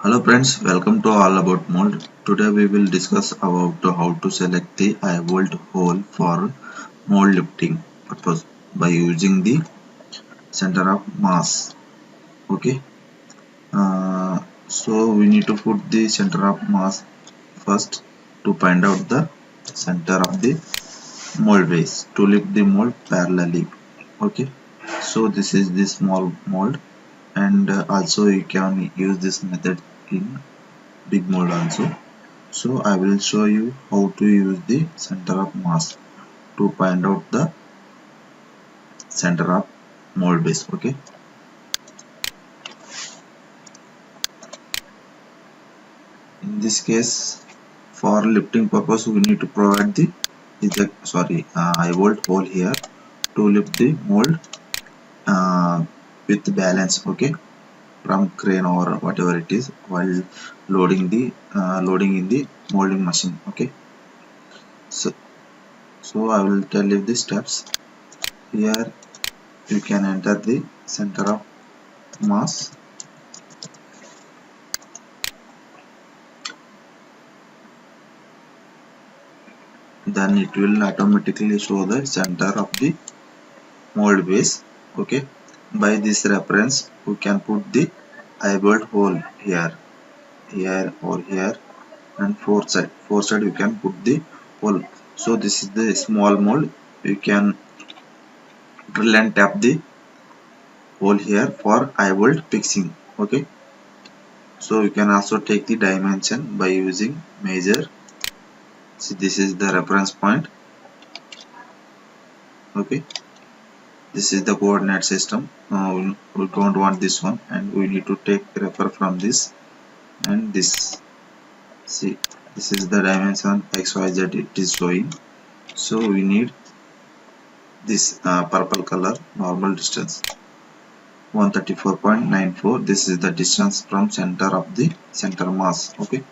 Hello friends, welcome to All About Mold. Today we will discuss about how to select the high volt hole for mold lifting purpose by using the center of mass. Okay, so we need to put the center of mass first to find out the center of the mold base to lift the mold parallelly. Okay, so this is the small mold, and also you can use this method in big mold also. So I will show you how to use the center of mass to find out the center of mold base. Okay, in this case for lifting purpose we need to provide the high volt hole here to lift the mold with balance. Okay, from crane or whatever it is while loading in the molding machine. Okay, so I will tell you the steps. Here you can enter the center of mass. Then it will automatically show the center of the mold base. Okay, by this reference we can put the eyeball hole here or here, and four side you can put the hole. So this is the small mold. You can drill and tap the hole here for eyeball fixing. Okay, so you can also take the dimension by using measure. See, this is the reference point. Okay, this is the coordinate system. We don't want this one, and we need to take refer from this and this. See, this is the dimension xyz it is showing. So we need this purple color normal distance 134.94. This is the distance from center of the center mass. Okay,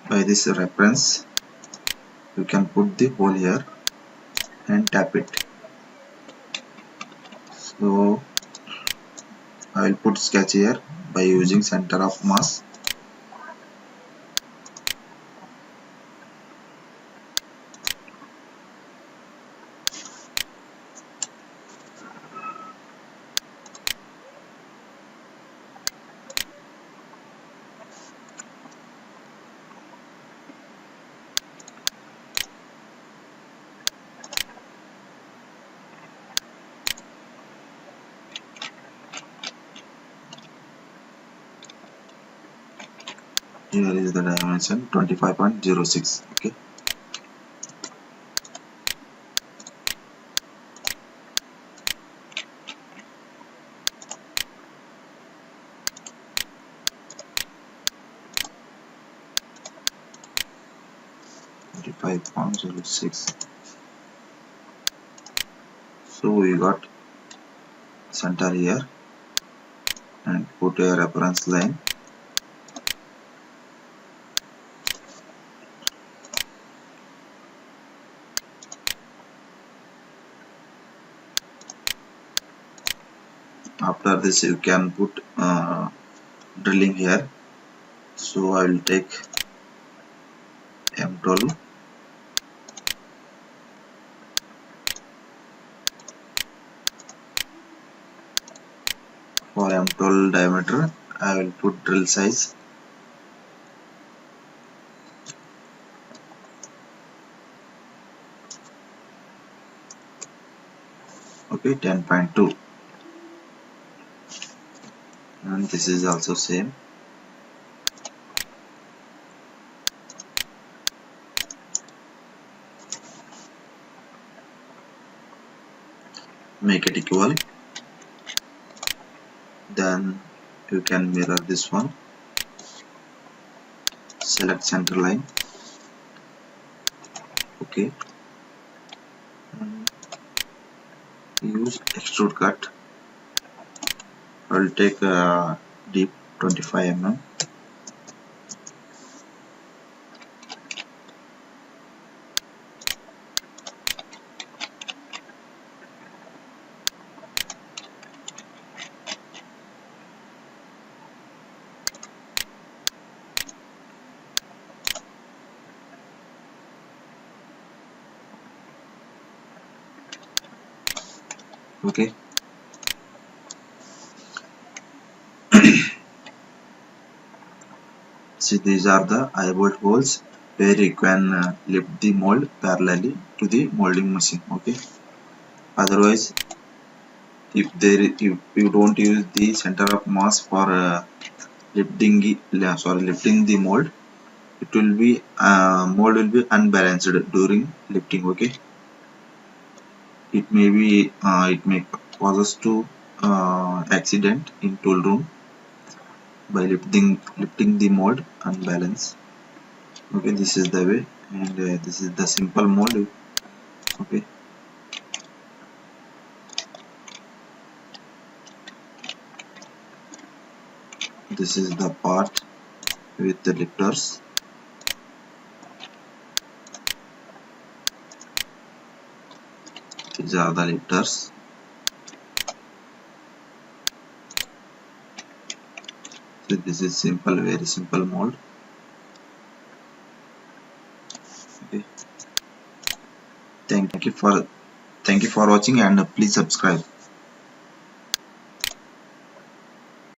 by this reference you can put the hole here and tap it. So I will put sketch here by using center of mass. Here is the dimension 25.06. Okay, .06. So we got center here and put a reference line. After this you can put drilling here. So I will take M12. For M12 diameter I will put drill size. Okay, 10.2, and this is also same. Make it equal. Then you can mirror this one. Select center line. Okay, and use extrude cut. I will take a deep 25 mm. Okay, see, these are the eyebolt holes where you can lift the mold parallelly to the molding machine. Okay, otherwise if you don't use the center of mass for lifting the mold, it will be mold will be unbalanced during lifting. Okay, it may cause us to accident in tool room by lifting the mold unbalanced. Okay, this is the way, and this is the simple mold. Okay, this is the part with the lifters. These are the lifters. So this is simple, very simple mold. Okay, thank you for watching, and please subscribe.